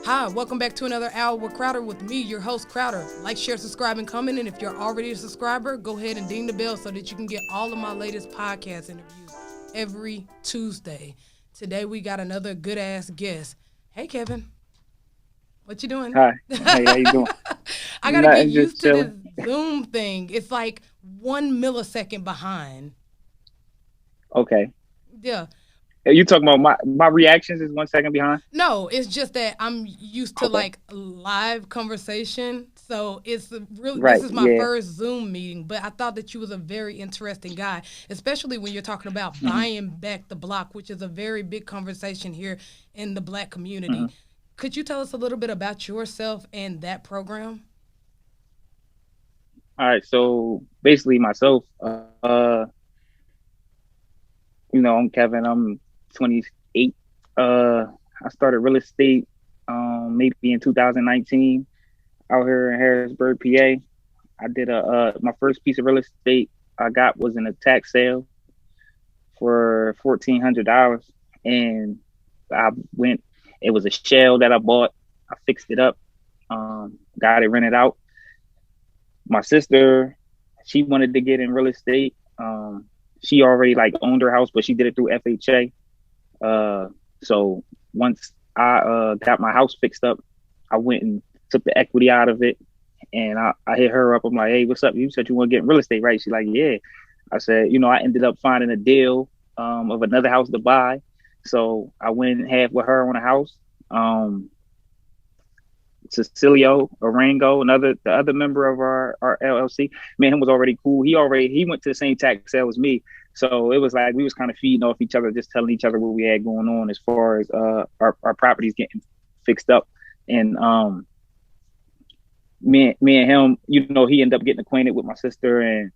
Hi, welcome back to another hour with Crowder with me, your host Crowder. Like, share, subscribe, and comment. And if you're already a subscriber, go ahead and ding the bell so that you can get all of my latest podcast interviews every Tuesday. Today we got another good ass guest. Hey Kevin, what you doing? Hi. Hey, how you doing? I gotta get Nothing, just used to this chilling. Zoom thing. It's like 1 millisecond behind. Okay. Yeah. Are you talking about my reactions is 1 second behind? No, it's just that I'm used to Okay. like live conversation. So this Right. is my Yeah. first Zoom meeting, but I thought that you was a very interesting guy, especially when you're talking about hmm buying back the block, which is a very big conversation here in the black community. hmm Could you tell us a little bit about yourself and that program? All right. So basically, myself. I'm Kevin. I'm 28. I started real estate maybe in 2019 out here in Harrisburg, PA. I did my first piece of real estate I got was in a tax sale for $1,400, and I went. It was a shell that I bought. I fixed it up, got it rented out. My sister, she wanted to get in real estate. She already like owned her house, but she did it through FHA. So once I got my house fixed up, I went and took the equity out of it, and I hit her up. I'm like, hey, what's up? You said you want to get in real estate, right? She's like, yeah. I said, I ended up finding a deal of another house to buy. So I went half with her on a house. Um, Cecilio Arango, the other member of our LLC, man, him was already cool. He went to the same tax sale as me. So it was like we was kind of feeding off each other, just telling each other what we had going on as far as our properties getting fixed up. And me and him, he ended up getting acquainted with my sister, and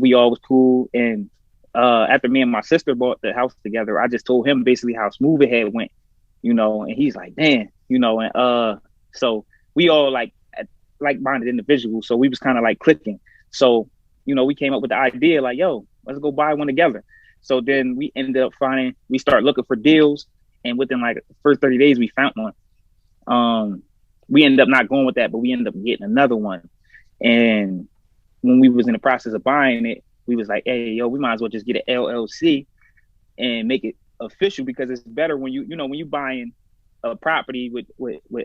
we all was cool. And after me and my sister bought the house together, I just told him basically how smooth it had went, and he's like, damn, and so we all like minded individuals, so we was kind of like clicking. So we came up with the idea like, yo, let's go buy one together. So then we start looking for deals, and within like the first 30 days we found one. We ended up not going with that, but we ended up getting another one. And when we was in the process of buying it, we was like, hey, yo, we might as well just get an LLC and make it official, because it's better when when you buying a property with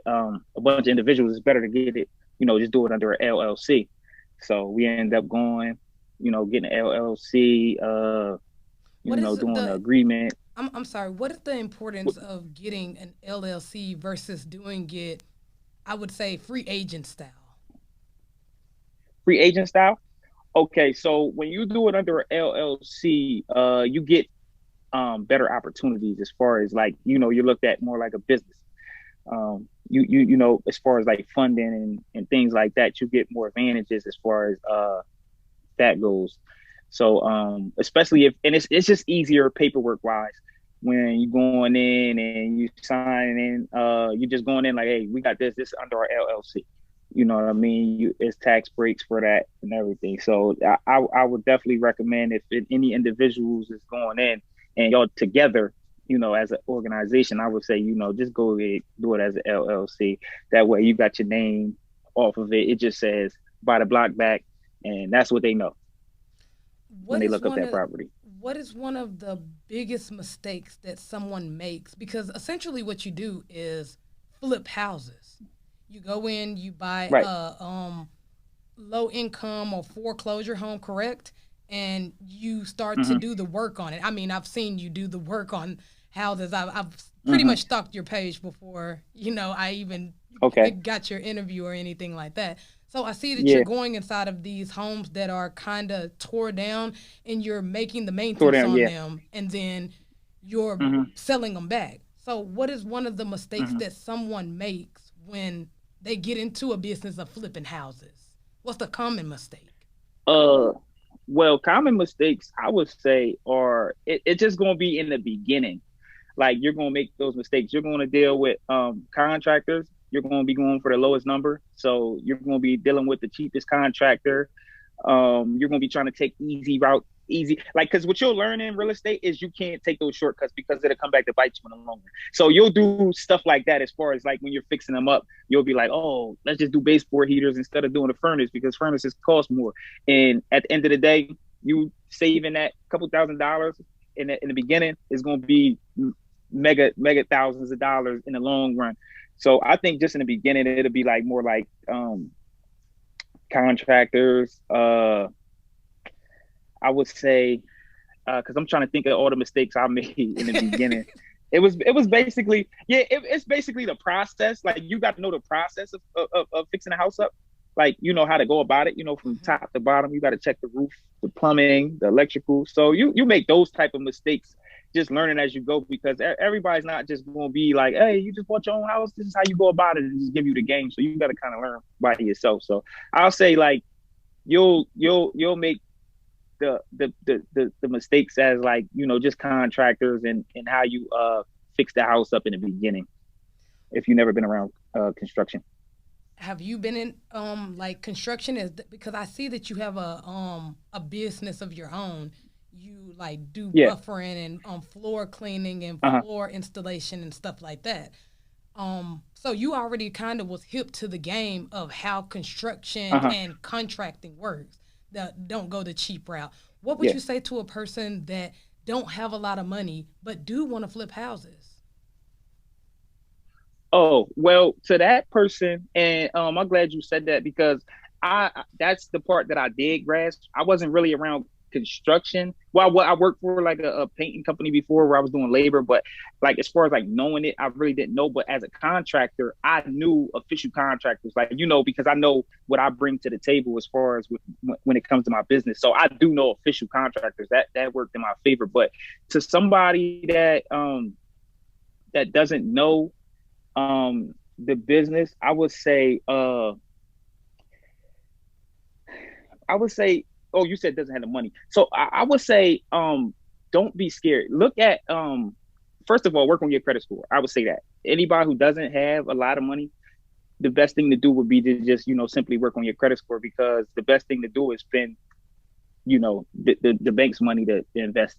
a bunch of individuals, it's better to get it, just do it under an LLC. So we end up going, getting an LLC, What is doing the the agreement. I'm sorry, what is the importance of getting an LLC versus doing it, I would say, free agent style? Free agent style. Okay, so when you do it under an LLC, you get better opportunities as far as like, you're looked at more like a business. As far as like funding and things like that, you get more advantages as far as that goes. So especially if, and it's just easier paperwork wise when you going in and you signing in, you just going in like, hey, we got this under our LLC. You know what I mean? It's tax breaks for that and everything. So I would definitely recommend, if any individuals is going in and y'all together, as an organization, I would say, just go ahead, do it as an LLC. That way you got your name off of it. It just says buy the block back, and that's what they know when What they is look up one that of property. what is one of the biggest mistakes that someone makes? Because essentially what you do is flip houses. You go in, you buy Right. a low income or foreclosure home, correct? And you start to hmm do the work on it. I mean, I've seen you do the work on houses. I've pretty hmm much stalked your page before, I even Okay. got your interview or anything like that. So I see that you're Yeah. going inside of these homes that are kind of tore down, and you're making the Tore maintenance down. on Yeah. them, and then you're hmm selling them back. So what is one of the mistakes hmm that someone makes when they get into a business of flipping houses? What's the common mistake? Uh, well, common mistakes I would say are it's just gonna be in the beginning. Like, you're gonna make those mistakes. You're gonna deal with contractors. You're gonna be going for the lowest number. So you're gonna be dealing with the cheapest contractor. You're gonna be trying to take easy route easy. Like, because what you'll learn in real estate is you can't take those shortcuts because it'll come back to bite you in the long run. So you'll do stuff like that as far as like when you're fixing them up, you'll be like, oh, let's just do baseboard heaters instead of doing a furnace because furnaces cost more. And at the end of the day, you saving that couple $1,000s in the beginning is going to be mega thousands of dollars in the long run. So I think just in the beginning, it'll be like more like contractors. I would say, because I'm trying to think of all the mistakes I made in the beginning. It was basically, it's basically the process. Like you got to know the process of fixing a house up. Like, you know how to go about it, from top to bottom. You got to check the roof, the plumbing, the electrical. So you make those type of mistakes just learning as you go, because everybody's not just going to be like, hey, you just bought your own house. This is how you go about it, and just give you the game. So you got to kind of learn by yourself. So I'll say like you'll make the mistakes as like, just contractors and how you fix the house up in the beginning if you've never been around construction. Have you been in like construction? Because I see that you have a business of your own. You like do Yeah. buffering and floor cleaning and Uh-huh. floor installation and stuff like that. So you already kind of was hip to the game of how construction Uh-huh. and contracting works. That don't go the cheap route. What would Yeah. you say to a person that don't have a lot of money but do want to flip houses? Oh, well, to that person, and I'm glad you said that because that's the part that I did grasp. I wasn't really around construction. Well, I worked for like a painting company before where I was doing labor, but like as far as like knowing it, I really didn't know. But as a contractor, I knew official contractors, like because I know what I bring to the table as far as when it comes to my business. So I do know official contractors that worked in my favor. But to somebody that doesn't know the business, I would say, oh, you said doesn't have the money. So I would say, don't be scared. Look at, first of all, work on your credit score. I would say that anybody who doesn't have a lot of money, the best thing to do would be to just, simply work on your credit score, because the best thing to do is spend, the bank's money to invest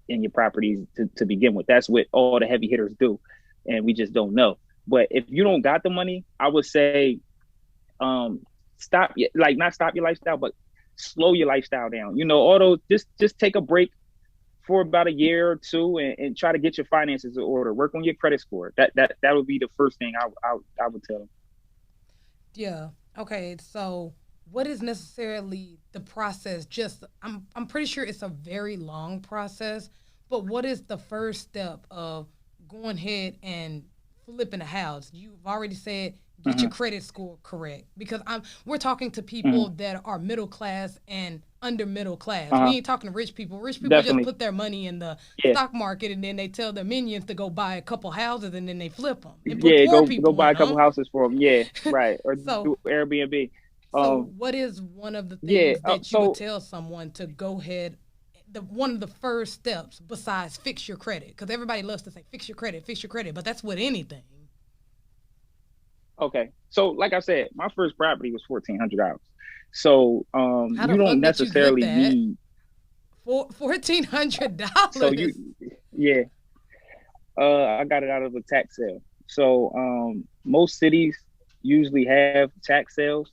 in your properties to begin with. That's what all the heavy hitters do. And we just don't know. But if you don't got the money, I would say, not stop your lifestyle, but slow your lifestyle down. Although just take a break for about a year or two and try to get your finances in order. Work on your credit score. That would be the first thing I would tell them. Yeah. Okay. So, what is necessarily the process? Just, I'm pretty sure it's a very long process, but what is the first step of going ahead and flipping a house? You've already said get your Mm-hmm. credit score correct, because we're talking to people Mm-hmm. that are middle class and under middle class. We Uh-huh. ain't talking to rich people. Rich people just Definitely. put their money in the Yeah. stock market and then they tell their minions to go buy a couple houses and then they flip them and put Yeah. poor Go people buy in a couple them. houses for them. Yeah. Right. Or So do Airbnb. so, Um. what is one of the Yeah. things that you would So tell someone to go ahead? One of the first steps besides fix your credit, because everybody loves to say fix your credit, but that's with anything. okay. So like I said, my first property was $1,400. So How the you fuck don't did you get necessarily that? need. For $1,400 So dollars. yeah. I got it out of a tax sale. So most cities usually have tax sales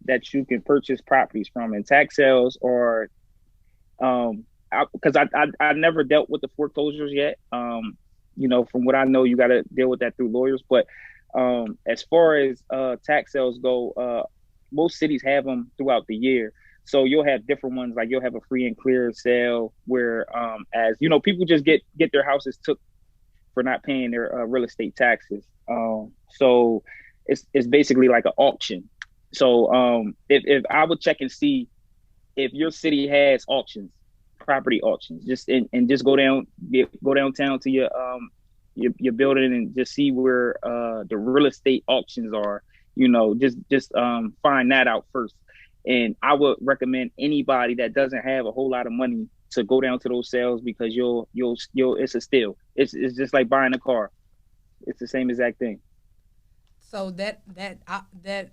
that you can purchase properties from, and tax sales are because I never dealt with the foreclosures yet. From what I know, you got to deal with that through lawyers. But as far as tax sales go, most cities have them throughout the year. So you'll have different ones, like you'll have a free and clear sale where, as people just get their houses took for not paying their real estate taxes. So it's basically like an auction. So if I would check and see if your city has auctions, property auctions, and just go downtown to your building and just see where the real estate auctions are. Just find that out first. And I would recommend anybody that doesn't have a whole lot of money to go down to those sales, because you'll it's a steal. It's just like buying a car. It's the same exact thing. So that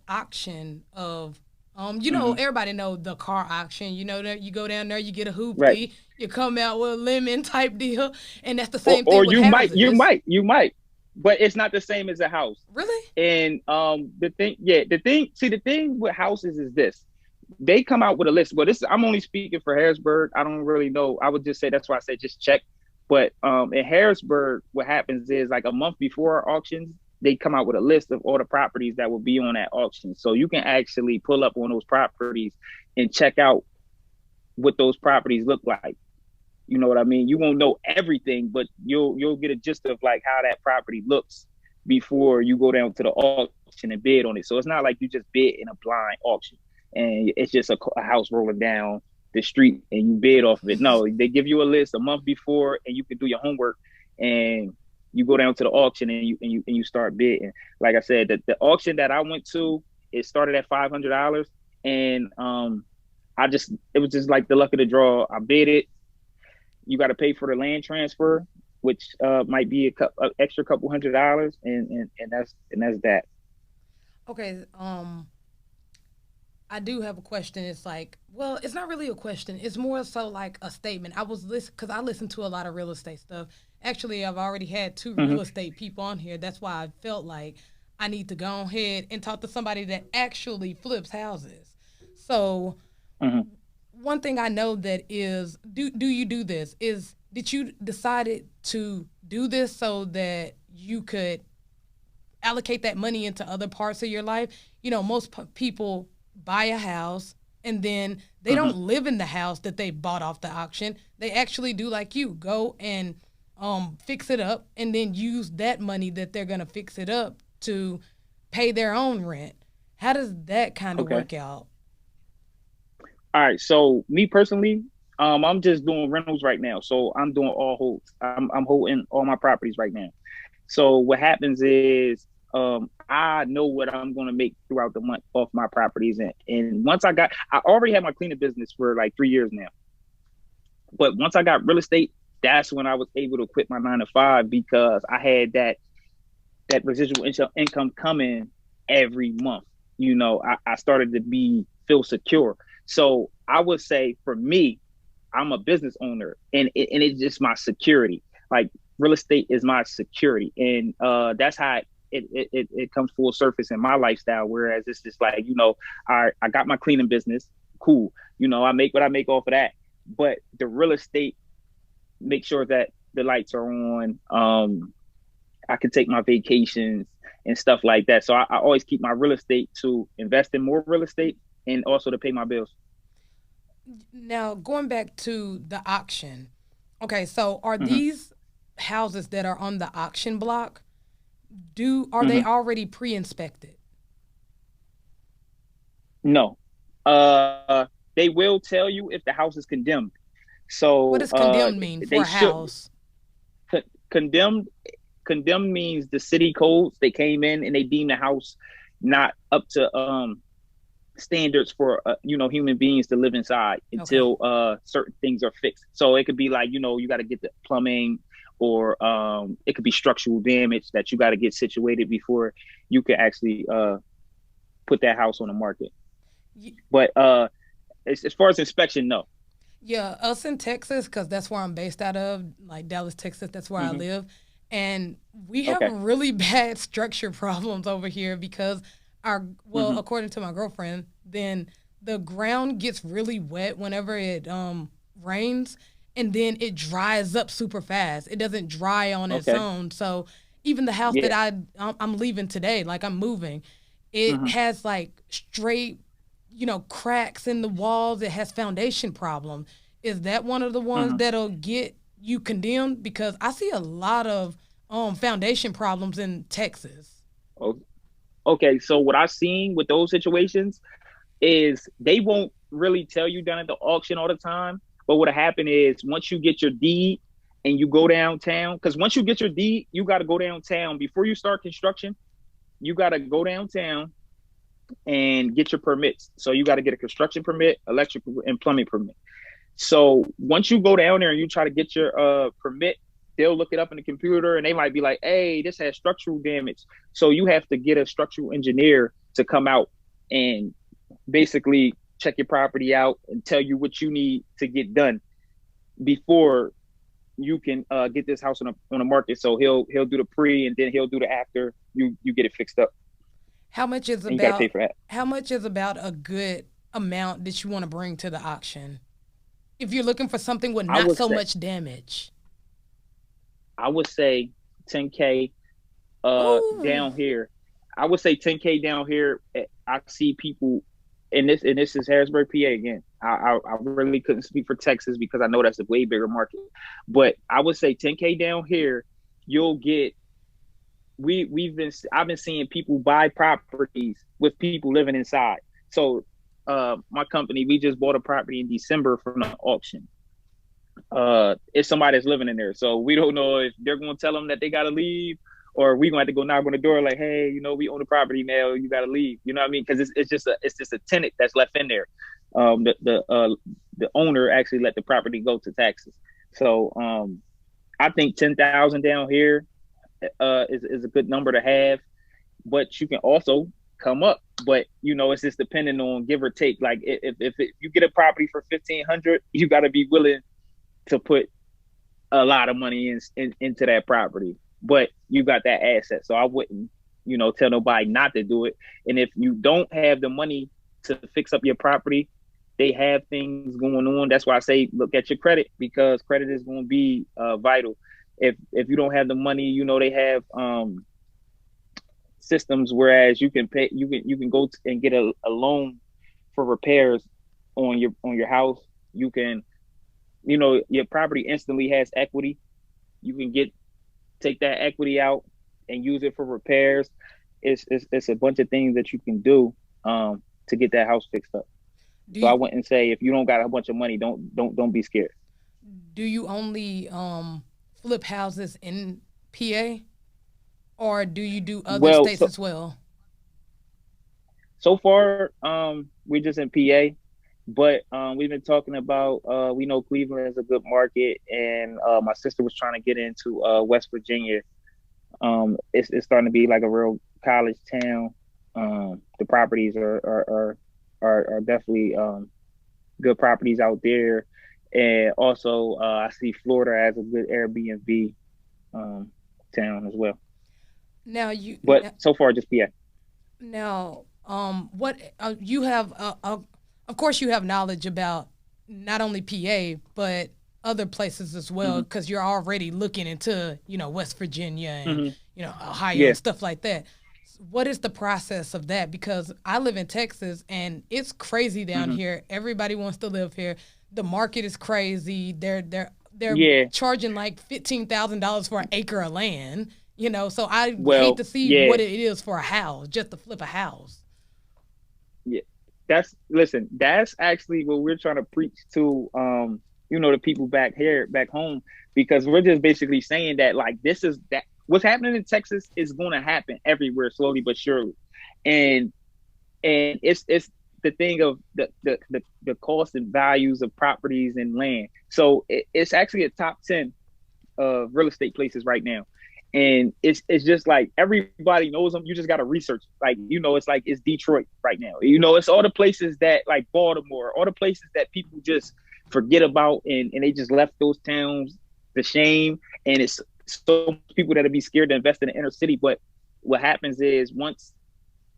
auction of You know, everybody know the car auction. You know that you go down there, you get a Right. hoopty, you come out with a lemon type deal, and that's the Or same thing with houses. you might, but it's not the same as a house. Really? And the thing with houses is this: they come out with a list. Well, this I'm only speaking for Harrisburg. I don't really know. I would just say that's why I said just check. But in Harrisburg, what happens is like a month before our auctions, they come out with a list of all the properties that will be on that auction. So you can actually pull up on those properties and check out what those properties look like. You know what I mean? You won't know everything, but you'll get a gist of like how that property looks before you go down to the auction and bid on it. So it's not like you just bid in a blind auction and it's just a house rolling down the street and you bid off of it. No, they give you a list a month before and you can do your homework and you go down to the auction and you start bidding. Like I said, the auction that I went to, it started at $500 and it was just like the luck of the draw. I bid it. You got to pay for the land transfer, which might be a extra couple $100, and that's that. Okay. I do have a question. It's like, well, it's not really a question. It's more so like a statement. I was listening because I listen to a lot of real estate stuff. Actually, I've already had two real estate people on here. That's why I felt like I need to go ahead and talk to somebody that actually flips houses. So, one thing I know that is, do you do this? Did you decided to do this so that you could allocate that money into other parts of your life? You know, most people buy a house and then they don't live in the house that they bought off the auction. They actually do like you, go and fix it up and then use that money that they're going to fix it up to pay their own rent. How does that kind of work out? All right. So me personally, I'm just doing rentals right now. So I'm doing all holds. I'm holding all my properties right now. So what happens is I know what I'm going to make throughout the month off my properties. And once I already had my cleaning business for like 3 years now. But once I got real estate, that's when I was able to quit my 9 to 5 because I had that residual income coming every month. You know, I started to feel secure. So I would say for me, I'm a business owner and it's just my security. Like real estate is my security. And that's how it comes full surface in my lifestyle. Whereas it's just like, you know, I got my cleaning business. Cool. You know, I make what I make off of that. But the real estate, make sure that the lights are on. I can take my vacations and stuff like that. So I always keep my real estate to invest in more real estate and also to pay my bills. Now, going back to the auction. Okay, so are these houses that are on the auction block, are they already pre-inspected? No. They will tell you if the house is condemned. What So does condemned mean for they a should house? condemned means the city codes, they came in and they deemed the house not up to standards for human beings to live inside until certain things are fixed. So it could be like, you know, you got to get the plumbing or it could be structural damage that you got to get situated before you can actually put that house on the market. But as far as inspection, no. Yeah, us in Texas, because that's where I'm based out of, like Dallas, Texas, that's where I live. And we have Okay. really bad structure problems over here because according to my girlfriend, then the ground gets really wet whenever it rains and then it dries up super fast. It doesn't dry on its Okay. own. So even the house Yeah. that I'm leaving today, like I'm moving, it has like straight, cracks in the walls. It has foundation problem. Is that one of the ones that'll get you condemned? Because I see a lot of foundation problems in Texas. Oh, okay. So what I've seen with those situations is they won't really tell you down at the auction all the time. But what'll happen is once you get your deed and you go downtown, because once you get your deed, you got to go downtown before you start construction. You got to go downtown and get your permits. So you got to get a construction permit, electrical and plumbing permit. So once you go down there and you try to get your permit, they'll look it up in the computer and they might be like, hey, this has structural damage. So you have to get a structural engineer to come out and basically check your property out and tell you what you need to get done before you can get this house on a market. So he'll do the pre and then he'll do the after you get it fixed up. How much is And you got to pay about for that. how much is about a good amount that you want to bring to the auction? If you're looking for something with I not would so say much damage. I would say 10K Oh, down here. I would say 10K down here. I see people, and this is Harrisburg, PA again. I really couldn't speak for Texas because I know that's a way bigger market, but I would say 10K down here. You'll get I've been seeing people buy properties with people living inside. So my company, we just bought a property in December from the auction. It's somebody that's living in there. So we don't know if they're going to tell them that they got to leave, or we going to have to go knock on the door like, hey, we own the property now. You got to leave. You know what I mean? Because it's just a tenant that's left in there. The owner actually let the property go to taxes. So I think 10,000 down here is a good number to have, but you can also come up. But it's just depending on give or take. Like if you get a property for 1,500, you got to be willing to put a lot of money into that property, but you got that asset. So I wouldn't, tell nobody not to do it. And if you don't have the money to fix up your property, they have things going on. That's why I say look at your credit, because credit is going to be vital. If you don't have the money, they have systems whereas you can pay, you can go and get a loan for repairs on your house. You can your property instantly has equity. You can take that equity out and use it for repairs. It's a bunch of things that you can do to get that house fixed up. do So I you wouldn't say if you don't got a bunch of money, don't be scared. do you only flip houses in PA, or do you do other Well, states so as well? so far we're just in PA, but we've been talking about we know Cleveland is a good market, and my sister was trying to get into West Virginia. It's starting to be like a real college town. The properties are definitely good properties out there, and also I see Florida as a good Airbnb um, town as well. Now you But so far, just PA. Now, what you have, of course, you have knowledge about not only PA but other places as well, Hmm. because you're already looking into, West Virginia and Hmm. Ohio Yeah. and stuff like that. What is the process of that? Because I live in Texas and it's crazy down Hmm. here. Everybody wants to live here. The market is crazy. They're Yeah. charging like $15,000 for an acre of land. So I hate Well, to see yeah. what it is for a house, just to flip a house. Yeah. That's actually what we're trying to preach to the people back home, because we're just basically saying that like this is that what's happening in Texas is going to happen everywhere slowly but surely. And it's the thing of the cost and values of properties and land. So it's actually a top 10 of real estate places right now. And it's just like everybody knows them. You just got to research. Like, it's like it's Detroit right now. It's all the places that like Baltimore, all the places that people just forget about, and they just left those towns the shame. And it's so people that'll be scared to invest in the inner city. But what happens is once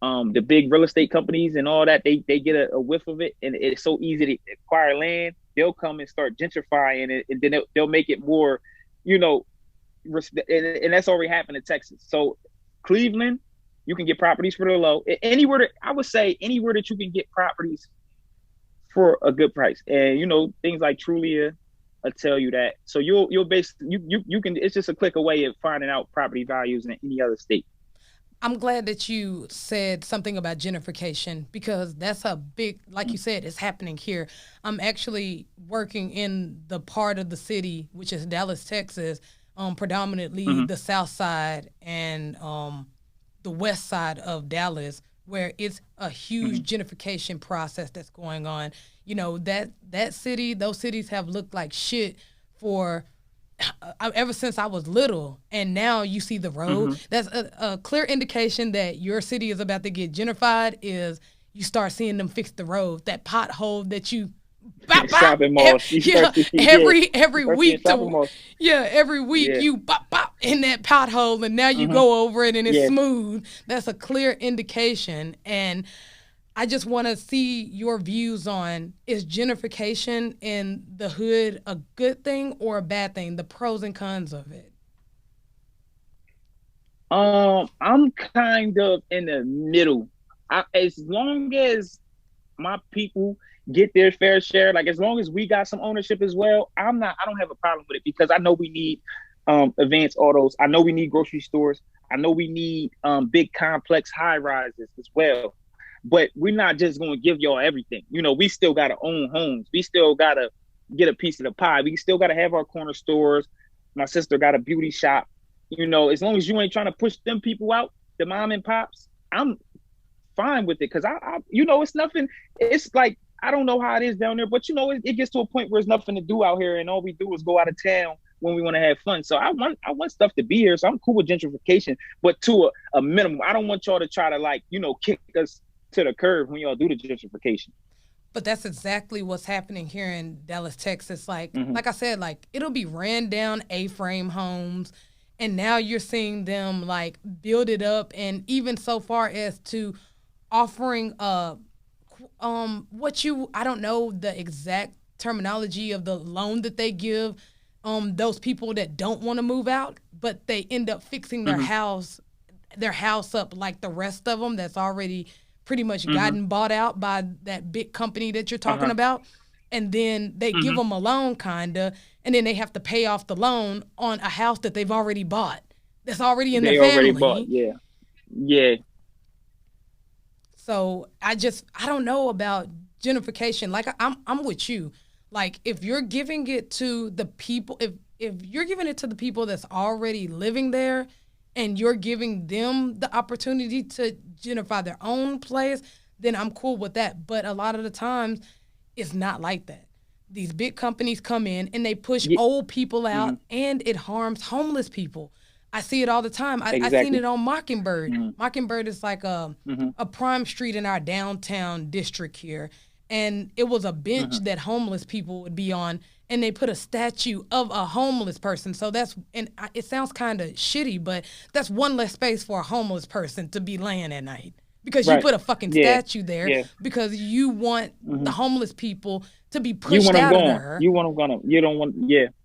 the big real estate companies and all that, they get a whiff of it, and it's so easy to acquire land. They'll come and start gentrifying it, and then they'll make it more, you know, and that's already happened in Texas. So Cleveland, you can get properties for the low. Anywhere that I would say anywhere that you can get properties for a good price, and things like Trulia will tell you that. So you'll basically you can. It's just a click away of finding out property values in any other state. I'm glad that you said something about gentrification because that's a big, like you said, it's happening here. I'm actually working in the part of the city, which is Dallas, Texas, predominantly Mm-hmm. the south side and the west side of Dallas, where it's a huge Mm-hmm. gentrification process that's going on. That city, those cities have looked like shit for ever since I was little, and now you see the road. Mm-hmm. That's a clear indication that your city is about to get gentrified. Is you start seeing them fix the road, that pothole that you bop bop. Shopping malls. Yeah, every week to every week Yeah. you bop bop in that pothole, and now you Mm-hmm. go over it and it's Yeah. smooth. That's a clear indication. And I just want to see your views on, is gentrification in the hood a good thing or a bad thing? The pros and cons of it. I'm kind of in the middle. As long as my people get their fair share, like as long as we got some ownership as well, I don't have a problem with it, because I know we need advanced autos. I know we need grocery stores. I know we need big complex high rises as well. But we're not just going to give y'all everything. We still got to own homes. We still got to get a piece of the pie. We still got to have our corner stores. My sister got a beauty shop. As long as you ain't trying to push them people out, the mom and pops, I'm fine with it. Because it's nothing. It's like, I don't know how it is down there, but it gets to a point where there's nothing to do out here, and all we do is go out of town when we want to have fun. So I want stuff to be here. So I'm cool with gentrification, but to a minimum. I don't want y'all to try to kick us to the curb when y'all do the gentrification. But that's exactly what's happening here in Dallas, Texas. Like Mm-hmm. like I said, like it'll be ran down A-frame homes, and now you're seeing them like build it up, and even so far as to offering I don't know the exact terminology of the loan that they give those people that don't want to move out, but they end up fixing their house up like the rest of them that's already pretty much gotten bought out by that big company that you're talking about. And then they give them a loan, kinda, and then they have to pay off the loan on a house that they've already bought, that's already in their family. Already bought, yeah. So I don't know about gentrification. Like I'm with you. Like if you're giving it to the people, if you're giving it to the people that's already living there, and you're giving them the opportunity to gentrify their own place, then I'm cool with that. But a lot of the times, it's not like that. These big companies come in and they push old people out, and it harms homeless people. I see it all the time. I seen it on Mockingbird. Mockingbird is like a prime street in our downtown district here. And it was a bench that homeless people would be on, and they put a statue of a homeless person. So it sounds kind of shitty, but that's one less space for a homeless person to be laying at night. Because you put a fucking statue there because you want the homeless people to be pushed out of there. You want them gone. You don't want,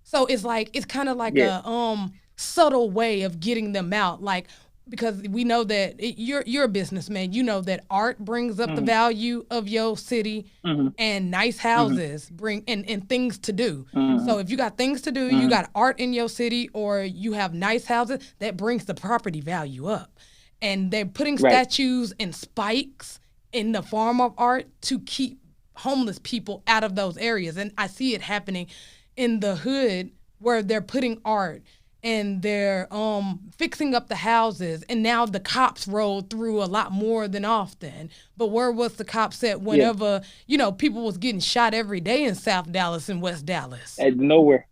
So it's kind of like a subtle way of getting them out. Like, because we know that you're a businessman. You know that art brings up the value of your city, and nice houses bring and things to do. So if you got things to do, you got art in your city, or you have nice houses, that brings the property value up. And they're putting statues and spikes in the form of art to keep homeless people out of those areas. And I see it happening in the hood, where they're putting art and they're fixing up the houses, and now the cops roll through a lot more than often. But where was the cops at whenever people was getting shot every day in South Dallas and West Dallas? At nowhere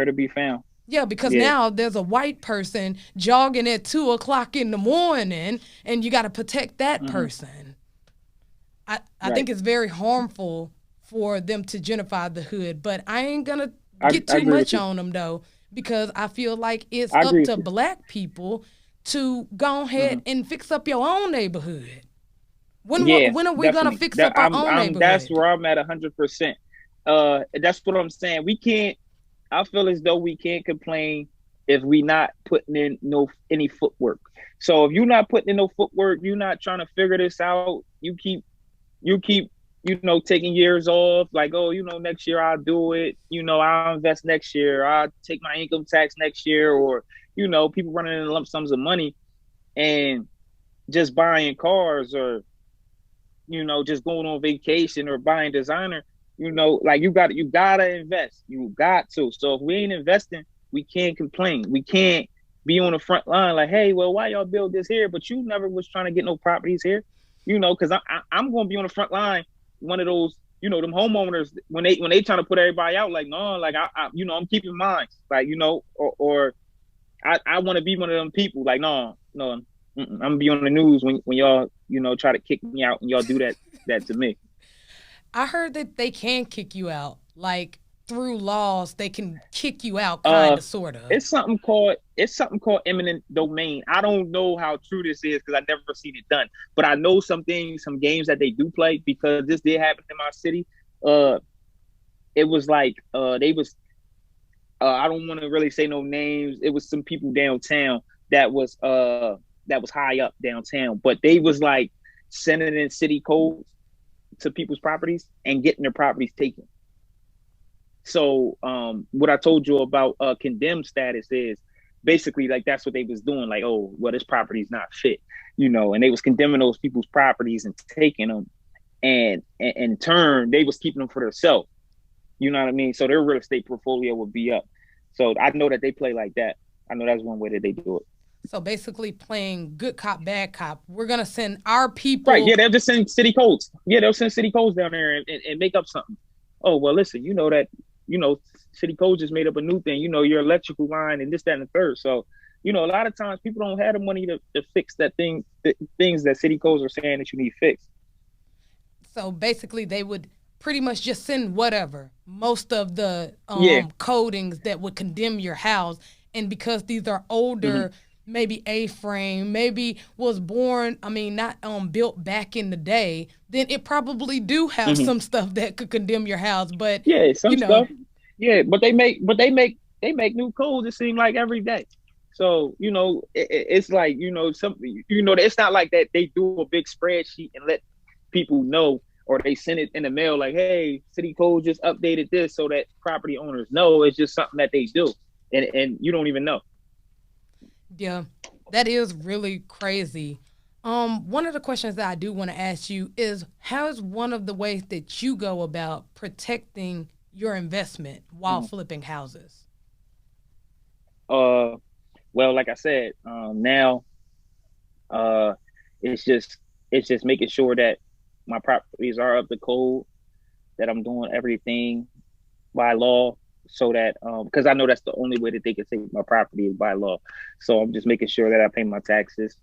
to be found. Yeah, because now there's a white person jogging at 2:00 in the morning, and you got to protect that person. I think it's very harmful for them to gentrify the hood, but I ain't gonna get too much on them though, because I feel like it's up to Black people to go ahead and fix up your own neighborhood. When are we gonna fix up our own neighborhood? That's where I'm at 100%. That's what I'm saying. We can't. I feel as though we can't complain if we not putting in any footwork. So if you're not putting in no footwork, you're not trying to figure this out. You keep taking years off. Like, next year I'll do it. I'll invest next year. I'll take my income tax next year. Or people running in lump sums of money and just buying cars, or just going on vacation or buying designer. Like you gotta invest. You got to. So if we ain't investing, we can't complain. We can't be on the front line like, hey, well, why y'all build this here? But you never was trying to get no properties here. Because I'm going to be on the front line. One of those, them homeowners, when they trying to put everybody out, like, no, like I'm keeping mine, like, or I want to be one of them people, like, no, I'm gonna be on the news when y'all, try to kick me out and y'all do that to me. I heard that they can kick you out, like through laws, they can kick you out, kind Uh, of, sort of. it's something called eminent domain. I don't know how true this is because I never seen it done, but I know some things, some games that they do play because this did happen in my city. Uh, it was like they was I don't want to really say no names. It was some people downtown that was that was high up downtown, but they was like sending in city codes to people's properties and getting their properties taken. So what I told you about condemned status is basically like that's what they was doing. Like, oh, well, this property is not fit, and they was condemning those people's properties and taking them, and in turn they was keeping them for themselves. You know what I mean? So their real estate portfolio would be up. So I know that they play like that. I know that's one way that they do it. So basically, playing good cop, bad cop. We're gonna send our Right. people. Yeah, they'll just send city codes. Yeah, they'll send city codes down there and make up something. Oh, well, listen, you know, city codes just made up a new thing, your electrical line and this, that, and the third. So, a lot of times people don't have the money to fix that thing, the things that city codes are saying that you need fixed. So basically, they would pretty much just send whatever, most of the Yeah. codings that would condemn your house. And because these are Hmm. older, maybe A-frame, maybe was born, I mean, not built back in the day, then it probably do have Hmm. some stuff that could condemn your house. But, Yeah, you some know, stuff. Yeah, but they make new codes, it seems like, every day. So, it's like, something, it's not like that they do a big spreadsheet and let people know, or they send it in the mail like, hey, city code just updated this so that property owners know. It's just something that they do. And you don't even know. yeah, that is really crazy. One of the questions that I do want to ask you is how is one of the ways that you go about protecting your investment while Mhm. flipping houses? Uh well, like I said, now uh it's just making sure that my properties are up to code, that I'm doing everything by law, so that because I know that's the only way that they can take my property is by law. So I'm just making sure that I pay my taxes.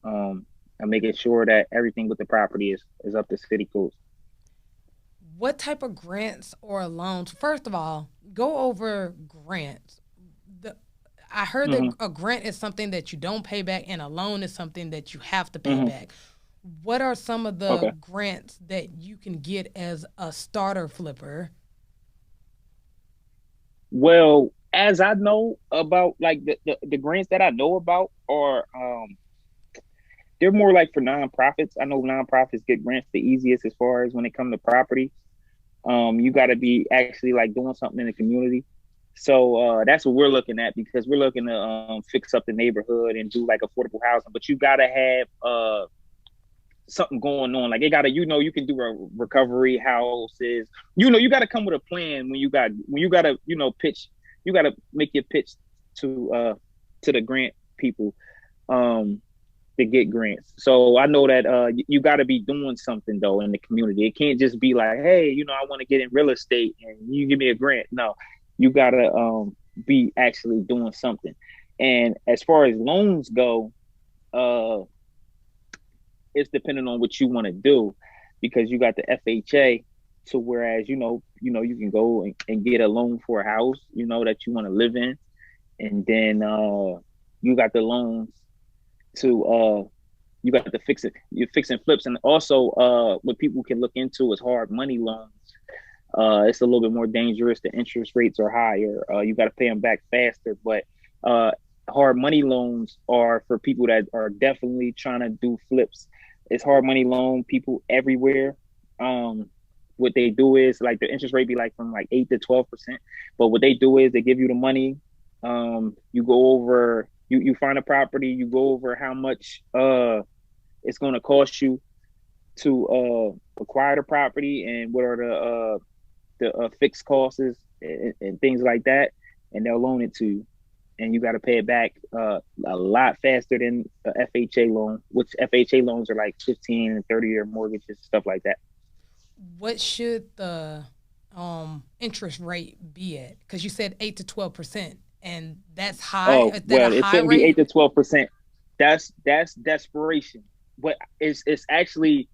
I'm making sure that everything with the property is up to city codes. What type of grants or loans? First of all, go over grants. The, I heard that Hmm. a grant is something that you don't pay back, and a loan is something that you have to pay Hmm. back. What are some of the Okay. grants that you can get as a starter flipper? Well, as I know about, like, the grants that I know about are they're more like for nonprofits. I know nonprofits get grants the easiest as far as when it comes to property. You got to be actually like doing something in the community. So that's what we're looking at, because we're looking to fix up the neighborhood and do like affordable housing. But you got to have something going on. Like, it got to, you can do a recovery houses. You got to come with a plan when you got to, pitch. You got to make your pitch to uh to the grant people. Um, to get grants. So I know that you got to be doing something though in the community. It can't just be like, hey, I want to get in real estate and you give me a grant. No, you got to be actually doing something. And as far as loans go, uh, it's depending on what you want to do, because you got the FHA. So whereas you can go and get a loan for a house, that you want to live in, and then you got the loans to you got to fix it. You're fixing flips, and also what people can look into is hard money loans. It's a little bit more dangerous. The interest rates are higher. You got to pay them back faster. But uh, hard money loans are for people that are definitely trying to do flips. It's hard money loan people everywhere. Um, what they do is, like, the interest rate be like from like 8 to 12%. But what they do is they give you the money. You go over. You find a property. You go over how much it's going to cost you to acquire the property, and what are the fixed costs and things like that, and they'll loan it to you, and you got to pay it back a lot faster than a FHA loan, which FHA loans are like 15 and 30-year mortgages, stuff like that. What should the interest rate be at? Because you said 8 to 12%, and that's high. Oh Is that a well, it high shouldn't be rate? 8 to 12%. That's desperation, but it's actually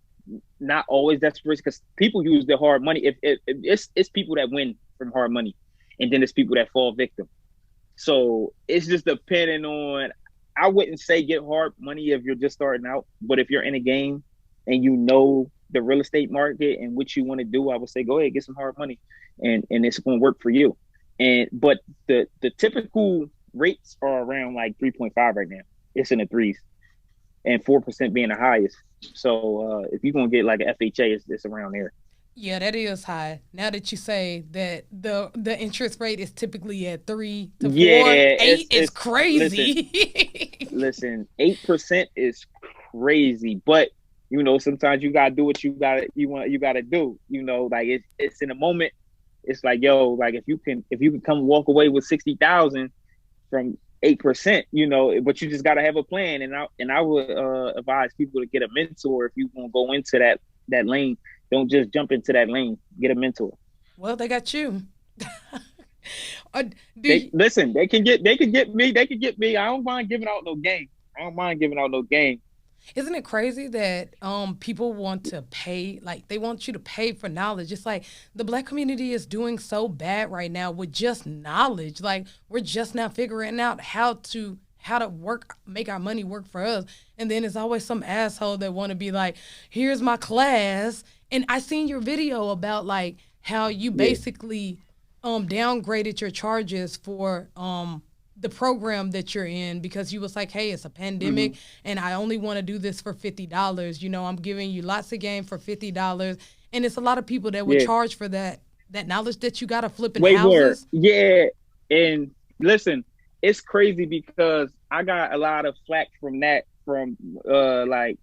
not always desperation because people use the hard money. If it's people that win from hard money, and then it's people that fall victim. So it's just depending on. I wouldn't say get hard money if you're just starting out, but if you're in a game and you know the real estate market and what you want to do, I would say go ahead, get some hard money, and it's going to work for you. And but the typical rates are around like 3.5 right now. It's in the threes, and 4% being the highest. So if you're gonna get like an FHA, it's around there. Yeah, that is high. Now that you say that the interest rate is typically at 3 to 4, Yeah, 8 is it's listen, crazy. listen, 8% is crazy, but sometimes you gotta do what you gotta do. Like it's in a moment. It's like, yo, like if you can come walk away with 60,000 from 8%, but you just gotta have a plan. And I would advise people to get a mentor if you want to go into that lane. Don't just jump into that lane. Get a mentor. Well, they got you. Uh, Listen. They can get me. They can get me. I don't mind giving out no game. I don't mind giving out no game. Isn't it crazy that people want to pay, like they want you to pay for knowledge? It's like the black community is doing so bad right now with just knowledge. Like we're just now figuring out how to work, make our money work for us. And then there's always some asshole that want to be like, here's my class. And I seen your video about like how you Yeah. basically downgraded your charges for the program that you're in because you was like, hey, it's a pandemic Hmm. and I only want to do this for $50. I'm giving you lots of game for $50. And it's a lot of people that would Yeah. charge for that knowledge that you got to flipping Way more. houses. Yeah. And listen, it's crazy because I got a lot of flack from that from like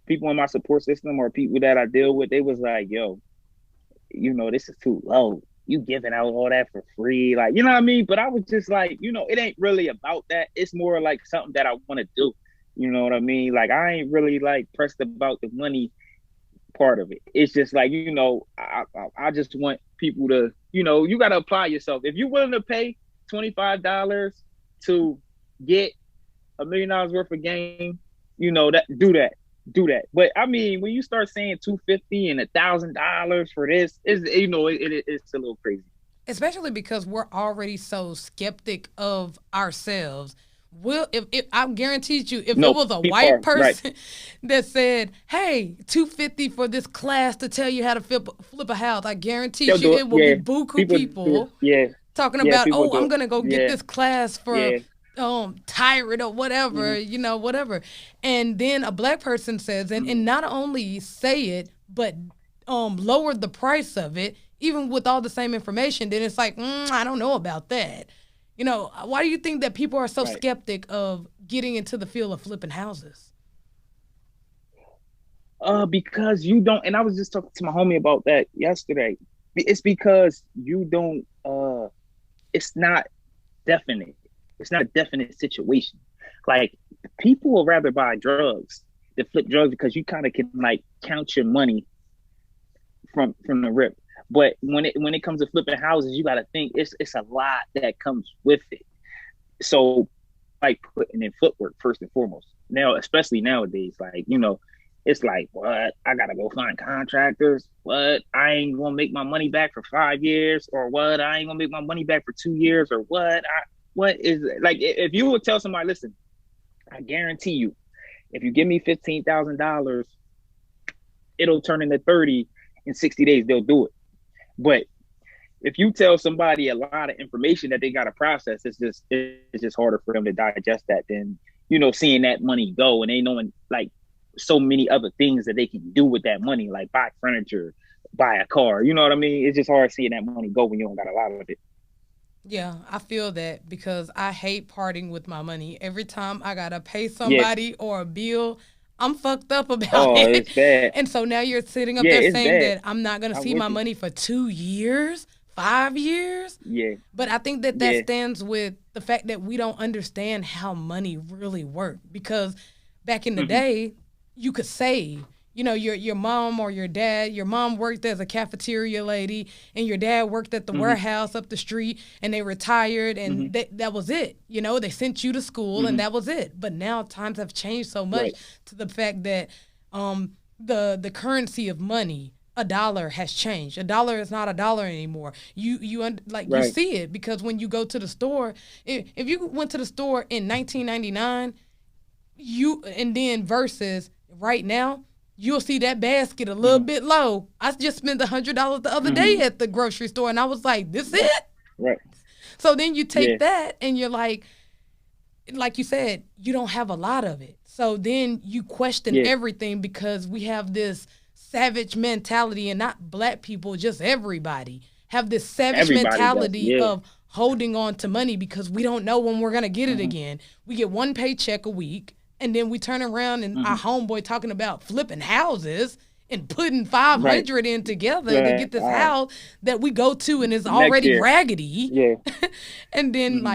people in my support system or people that I deal with. They was like, yo, this is too low. You giving out all that for free. Like, you know what I mean? But I was just like, it ain't really about that. It's more like something that I want to do. You know what I mean? Like, I ain't really like pressed about the money part of it. It's just like, I just want people to, you got to apply yourself. If you're willing to pay $25 to get $1 million worth of game, that do that. But I mean, when you start saying 250 and $1,000 for this, it's a little crazy. Especially because we're already so skeptic of ourselves. If I guaranteed you, if it No, was a people white are right. person that said, "Hey, 250 for this class to tell you how to flip a house," I guarantee They'll you do it. it will be Yeah, buku people do it. people Yeah, talking yeah, about, people "Oh, do I'm it. gonna go get Yeah, this class for yeah. tyrant or Hmm. whatever, whatever." And then a black person says, and Hmm. not only say it, but lower the price of it, even with all the same information. Then it's like, I don't know about that. Why do you think that people are so Right. skeptic of getting into the field of flipping houses? Because you don't, and I was just talking to my homie about that yesterday. It's because you don't. It's not definite. It's not a definite situation. Like people will rather buy drugs than flip drugs because you kind of can like count your money from the rip. But when it comes to flipping houses, you got to think it's a lot that comes with it. So like putting in footwork first and foremost. Now, especially nowadays, like it's like what I gotta go find contractors. What I ain't gonna make my money back for 5 years, or what I ain't gonna make my money back for 2 years, or what is like if you would tell somebody, listen, I guarantee you, if you give me $15,000, it'll turn into 30 in 60 days. They'll do it. But if you tell somebody a lot of information that they got to process, it's just harder for them to digest that than seeing that money go and they knowing like so many other things that they can do with that money, like buy furniture, buy a car. You know what I mean? It's just hard seeing that money go when you don't got a lot of it. Yeah, I feel that because I hate parting with my money. Every time I gotta pay Yeah. somebody or a bill, I'm fucked up about Oh, it. it's bad. And so now you're sitting up Yeah, there it's saying bad. that I'm not gonna I'm see with my you. money for 2 years, 5 years. Yeah. But I think that Yeah. stands with the fact that we don't understand how money really worked. Because back in the Hmm. day, you could save. your mom or your dad. Your mom worked as a cafeteria lady, and your dad worked at the warehouse up the street, and they retired, and that was it. They sent you to school, and that was it. But now times have changed so much Right. to the fact that the currency of money, a dollar, has changed. A dollar is not a dollar anymore. You Right. see it because when you go to the store, if you went to the store in 1999, and then versus right now, you'll see that basket a little bit low. I just spent $100 the other day at the grocery store, and I was like, "This it?" Right. So then you take Yeah. that, and you're like you said, you don't have a lot of it. So then you question Yeah. everything because we have this savage mentality, and not black people, just everybody have this savage Everybody does. mentality Yeah. of holding on to money because we don't know when we're going to get it again. We get one paycheck a week, and then we turn around and our homeboy talking about flipping houses and putting 500 in together to Right. get this Right. house that we go to and is Next already year. raggedy. Yeah. And then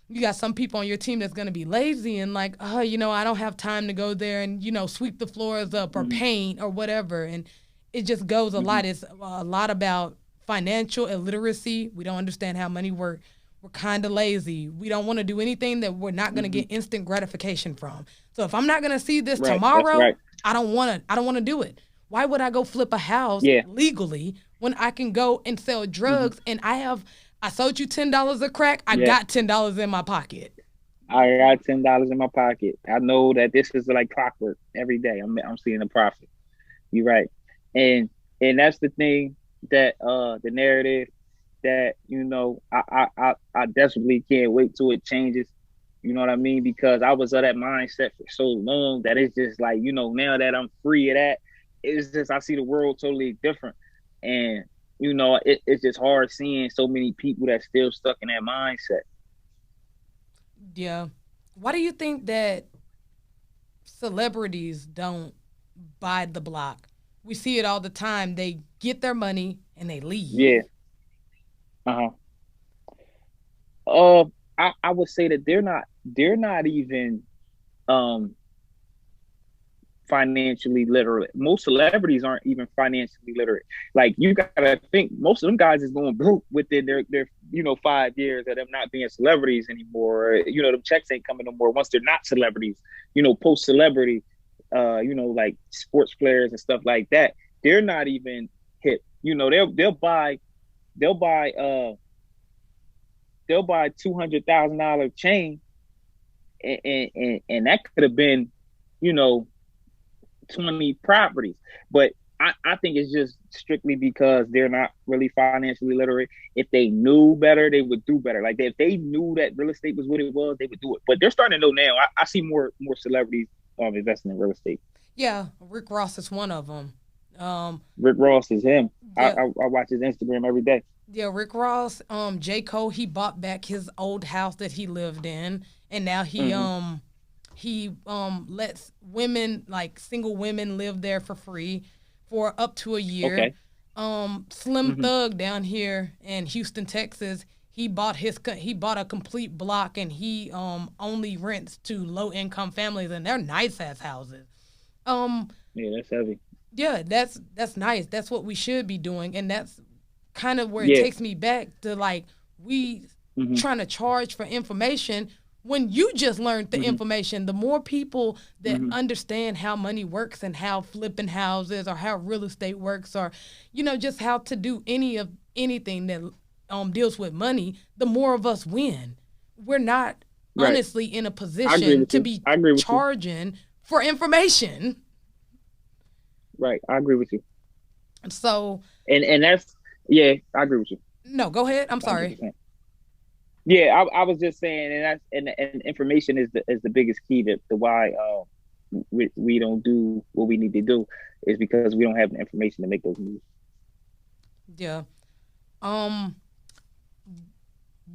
you got some people on your team that's going to be lazy and like, I don't have time to go there and, sweep the floors up or paint or whatever. And it just goes a lot. It's a lot about financial illiteracy. We don't understand how money works. We're kind of lazy. We don't want to do anything that we're not going to get instant gratification from. So if I'm not going to see this Right. tomorrow, That's right. I don't want to do it. Why would I go flip a house Yeah. legally when I can go and sell drugs and I sold you $10 of crack. I Yeah. got $10 in my pocket. I got $10 in my pocket. I know that this is like clockwork every day. I'm seeing a profit. You're right, and that's the thing that the narrative that I desperately can't wait till it changes. You know what I mean? Because I was of that mindset for so long that it's just like now that I'm free of that, it's just I see the world totally different, and it's just hard seeing so many people that's still stuck in that mindset. Yeah. Why do you think that celebrities don't buy the block? We see it all the time. They get their money and they leave. Yeah. Uh-huh. Uh, I would say that they're not even um financially literate. Most celebrities aren't even financially literate. Like you gotta think most of them guys is going broke within their 5 years of them not being celebrities anymore. Them checks ain't coming no more once they're not celebrities. Post celebrity, like sports players and stuff like that. They're not even hip. They'll buy $200,000 chain, and that could have been, 20 properties. But I think it's just strictly because they're not really financially literate. If they knew better, they would do better. Like if they knew that real estate was what it was, they would do it. But they're starting to know now. I see more celebrities investing in real estate. Yeah, Rick Ross is one of them. Rick Ross is him. Yeah. I watch his Instagram every day. Yeah, Rick Ross, J. Cole, he bought back his old house that he lived in, and now he lets women, like single women, live there for free for up to a year. Okay. Slim Thug down here in Houston, Texas, he bought a complete block, and he only rents to low income families, and they're nice ass houses. Yeah, that's heavy. Yeah, that's nice. That's what we should be doing, and that's kind of where it Yeah. takes me back to like we trying to charge for information when you just learned the information. The more people that understand how money works and how flipping houses or how real estate works or just how to do anything that deals with money, the more of us win. We're not Right. honestly in a I agree position with to you. be I agree with you. charging for information. Right. I agree with you. So And that's I agree with you. no, go ahead. I'm sorry. 100%. Yeah, I was just saying, and information is the biggest key to why we don't do what we need to do is because we don't have the information to make those moves. Yeah.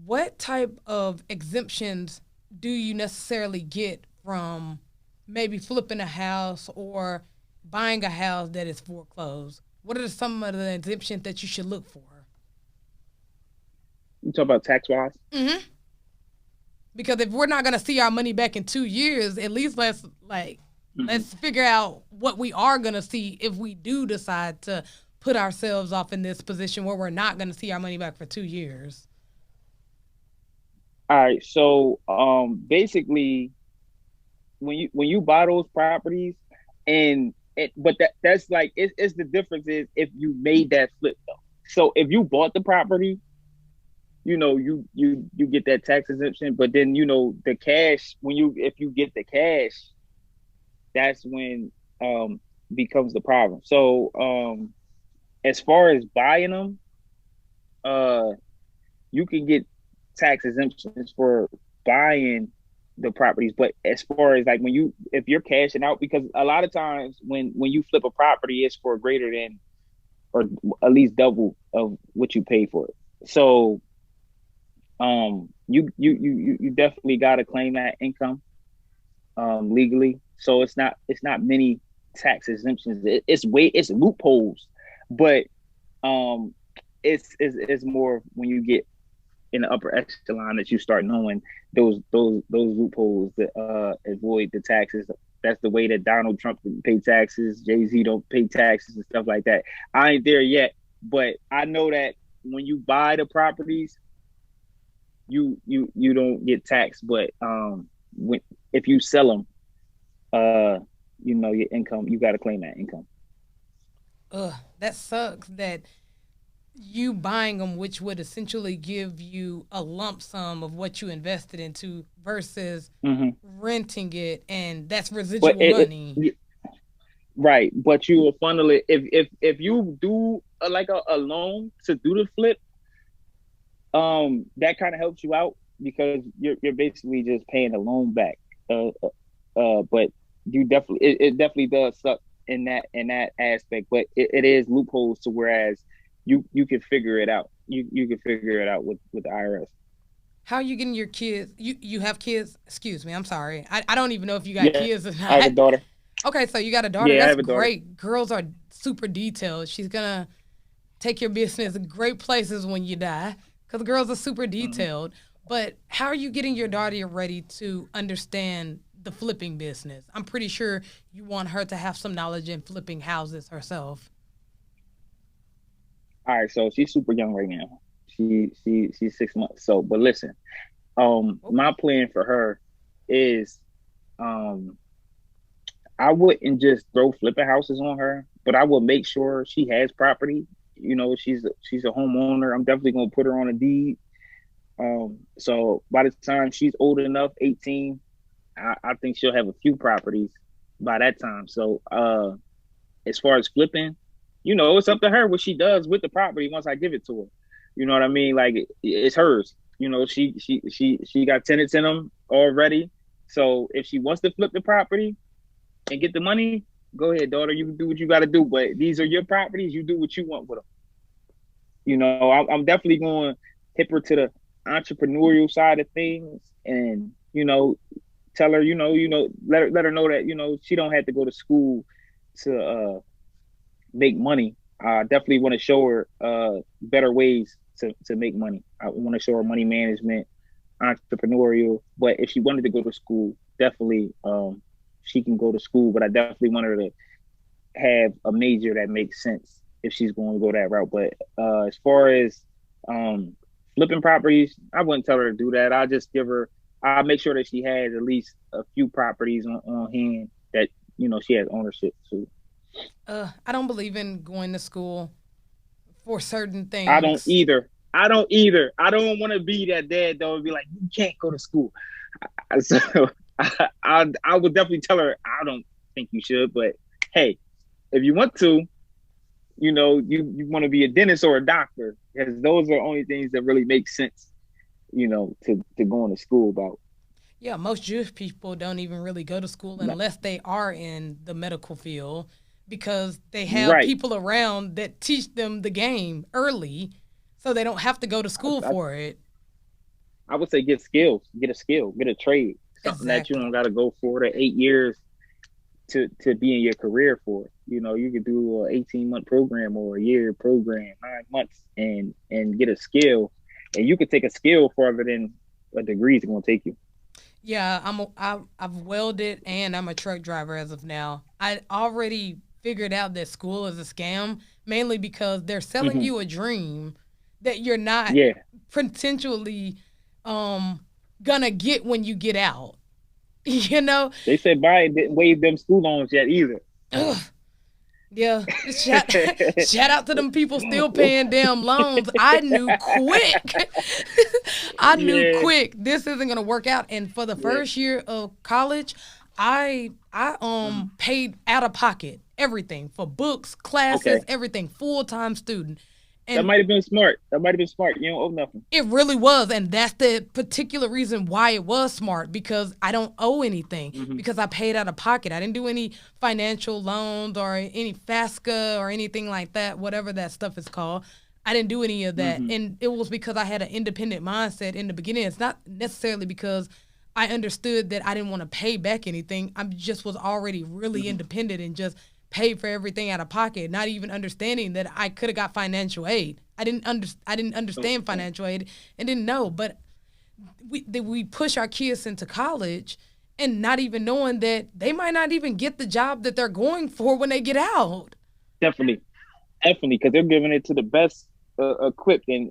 What type of exemptions do you necessarily get from maybe flipping a house or buying a house that is foreclosed? What are some of the exemptions that you should look for? You talk about tax wise? Because if we're not going to see our money back in 2 years, at least let's Mm-hmm. Let's figure out what we are going to see if we do decide to put ourselves off in this position where we're not going to see our money back for 2 years. All right. So basically when you buy those properties and but that's like it's the difference is if you made that flip though. So if you bought the property, you get that tax exemption, but then the cash when you if you get the cash, that's when becomes the problem. So as far as buying them, uh you can get tax exemptions for buying the properties, but as far as like when you if you're cashing out, because a lot of times when you flip a property, it's for greater than or at least double of what you paid for it. So you definitely got to claim that income legally. So it's not many tax exemptions. It's loopholes, but um it's more when you get in the upper echelon that you start knowing those loopholes that avoid the taxes. That's the way that Donald Trump didn't pay taxes, Jay-Z don't pay taxes and stuff like that. I ain't there yet, but I know that when you buy the properties, you don't get taxed, but when if you sell them, your income, you got to claim that income. Ugh, that sucks that you buying them, which would essentially give you a lump sum of what you invested into versus Mm-hmm. renting it, and that's But residual money. right, but you will funnel it if you do like a loan to do the flip. That kind of helps you out because you're basically just paying the loan back. But you definitely it definitely does suck in that aspect. But it is loopholes to whereas you can figure it out. You can figure it out with the IRS. How are you getting your kids? You have kids? Excuse me, I'm sorry. I don't even know if you got Yeah, kids or I have a not. daughter. Okay, so you got a daughter. Yeah, I That's have a daughter. great. Girls are super detailed. She's gonna take your business great places when you die because girls are super Mhm. detailed. But how are you getting your daughter ready to understand the flipping business? I'm pretty sure you want her to have some knowledge in flipping houses herself. All right, so she's super young right now. She's 6 months. So, but listen, Oh, my plan for her is um I wouldn't just throw flipping houses on her, but I will make sure she has property. She's a homeowner. I'm definitely gonna put her on a deed. So by the time she's old enough, 18, I think she'll have a few properties by that time. So as far as flipping, it's up to her what she does with the property once I give it to her. You know what I mean? Like it's hers. She got tenants in them already. So if she wants to flip the property and get the money, go ahead, daughter. You can do what you got to do. But these are your properties. You do what you want with them. I'm definitely going to hip her to the entrepreneurial side of things, and tell her, let her know that she don't have to go to school to make money. I definitely want to show her better ways to make money. I want to show her money management, entrepreneurial. But if she wanted to go to school, definitely she can go to school. But I definitely want her to have a major that makes sense if she's going to go that route. But as far as um, flipping properties, I wouldn't tell her to do that. I'll make sure that she has at least a few properties on hand that she has ownership to. I don't believe in going to school for certain I don't things. either. I don't either. I don't want to be that dad that would be like, you can't go to school. So I would definitely tell her I don't think you should, but hey, if you want to, you want to be a dentist or a doctor, because those are the only things that really make sense, to going to school about. Yeah, most Jewish people don't even really go to school unless they are in the medical field because they have Right. people around that teach them the game early so they don't have to go to school I, for it. I would say get skills, get a skill, get a trade, something that you don't Exactly. got to go 4 to 8 years to be in your career for. You could do an 18-month program or a year program, 9 months, and get a skill, and you could take a skill further than a degree is going to take you. Yeah, I've welded and I'm a truck driver as of now. I already figured out that school is a scam, mainly because they're selling Hmm. you a dream that you're not Yeah, potentially um gonna get when you get out. You know? they said Biden didn't waive them school loans yet either. Ugh. Yeah. Shout out to them people still paying damn loans. I knew quick. I knew Yeah, quick this isn't gonna work out. And for the yeah. first year of college, I paid out of pocket everything for books, classes, Okay, everything, full time student. that And might have been smart. That might have been smart. You don't owe nothing. it really was. And that's the particular reason why it was smart, because I don't owe anything, Hmm. because I paid out of pocket. I didn't do any financial loans or any FAFSA or anything like that, whatever that stuff is called. I didn't do any of that. Hmm. And it was because I had an independent mindset in the beginning. It's not necessarily because I understood that I didn't want to pay back anything. I just was already really Hmm. independent and just paid for everything out of pocket, not even understanding that I could have got financial aid. I didn't understand Okay. financial aid and didn't know. But we push our kids into college and not even knowing that they might not even get the job that they're going for when they get out. Definitely, definitely, because they're giving it to the best equipped, and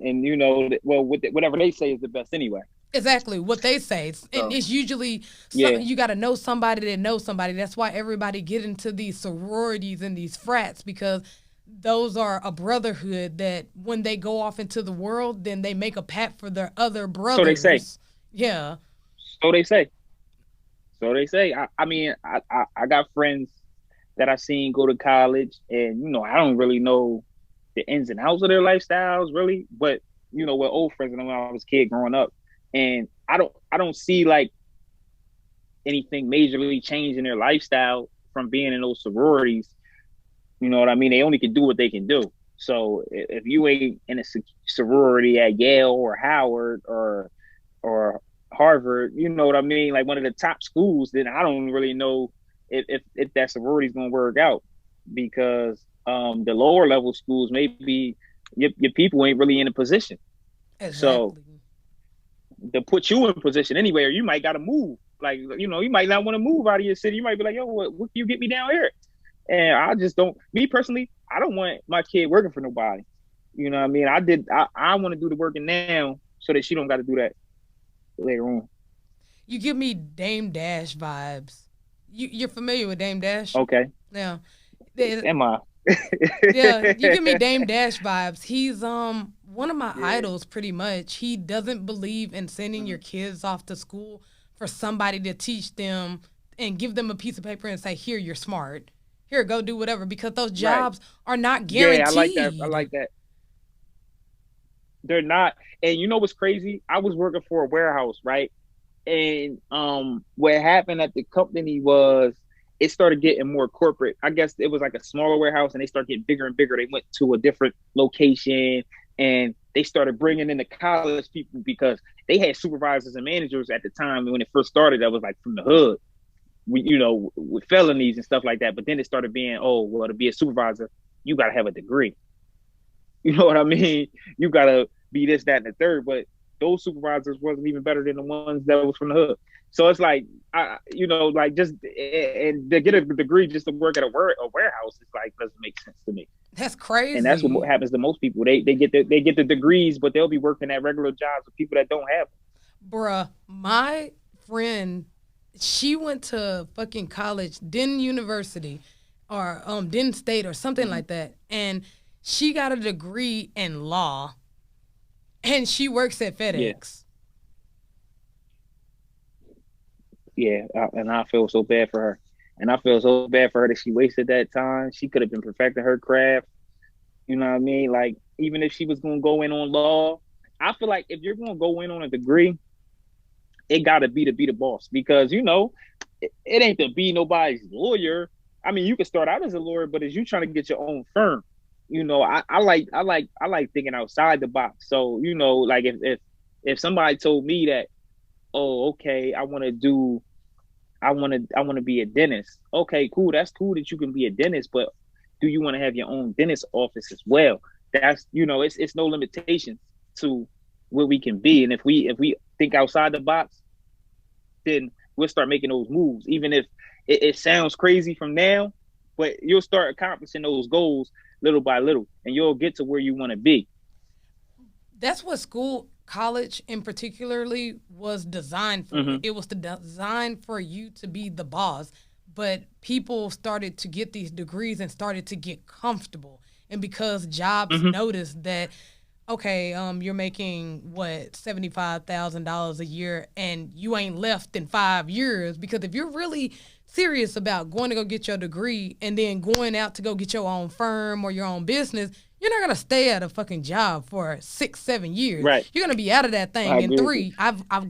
well, whatever they say is the best anyway. Exactly what they say. And So it's usually yeah, you got to know somebody that knows somebody. That's why everybody get into these sororities and these frats, because those are a brotherhood that when they go off into the world, then they make a pact for their other so they say, brothers. Yeah, so they say, so they say. I mean, I got friends that I seen go to college, and I don't really know the ins and outs of their lifestyles really, but we're old friends and when I was a kid growing up, and I don't see like anything majorly change in their lifestyle from being in those sororities. You know what I mean? They only can do what they can do. So if you ain't in a sorority at Yale or Howard or Harvard, you know what I mean, like one of the top schools, then I don't really know if that sorority is gonna work out, because the lower level schools, maybe your people ain't really in a position. So exactly. to put you in position anywhere, you might got to move. Like you might not want to move out of your city. You might be like, yo, what can you get me down here? And I just don't. Me personally, I don't want my kid working for nobody. You know what I mean? I want to do the working now so that she don't got to do that later on. You give me Dame Dash vibes. You're familiar with Dame Dash? Okay. Yeah. They- Am I? Yeah, you give me Dame Dash vibes. He's one of my Yeah. idols pretty much. He doesn't believe in sending your kids off to school for somebody to teach them and give them a piece of paper and say, "Here, you're smart. Here, go do whatever," because those Right. jobs are not Yeah, I like that. I guaranteed. like that. They're not. And you know what's crazy? I was working for a warehouse, right? And what happened at the company was it started getting more corporate. I guess it was like a smaller warehouse, and they started getting bigger and bigger. They went to a different location, and they started bringing in the college people because they had supervisors and managers at the time when it first started that was like from the hood, with felonies and stuff like that. But then it started being, oh, well, to be a supervisor, you got to have a degree. You know what I mean? You gotta be this, that, and the third. But those supervisors wasn't even better than the ones that was from the hood. So it's like, like just and to get a degree just to work at a warehouse is like doesn't make sense to me. That's And that's what crazy, happens to most people. They get the degrees, but they'll be working at regular jobs with people that don't have them. bruh. My friend, she went to fucking college, Denton University, or Denton State, or something Mm-hmm. like that, and she got a degree in law, and she works at Yeah, FedEx. yeah, and I feel so bad for her. And I feel so bad for her that she wasted that time. She could have been perfecting her craft. You know what I mean? Like, even if she was going to go in on law, I feel like if you're going to go in on a degree, it got to be to be the boss, because, it ain't to be nobody's lawyer. I mean, you can start out as a lawyer, but as you trying to get your own firm, I like thinking outside the box. So, like if somebody told me that, oh, okay, I want to be a dentist. Okay, cool. That's cool that you can be a dentist, but do you want to have your own dentist office as well? That's it's no limitations to what we can be. And if we think outside the box, then we'll start making those moves. Even if it sounds crazy from now, but you'll start accomplishing those goals little by little, and you'll get to where you want to be. That's what college in particularly was designed for. Mm-hmm. It was designed for you to be the boss, but people started to get these degrees and started to get comfortable. And because jobs Mm-hmm. noticed that, okay, you're making what, $75,000 a year, and you ain't left in 5 years. Because if you're really serious about going to go get your degree and then going out to go get your own firm or your own business, you're not gonna stay at a fucking job for 6, 7 years. Right. You're gonna be out of that I thing in agree with you. three. I've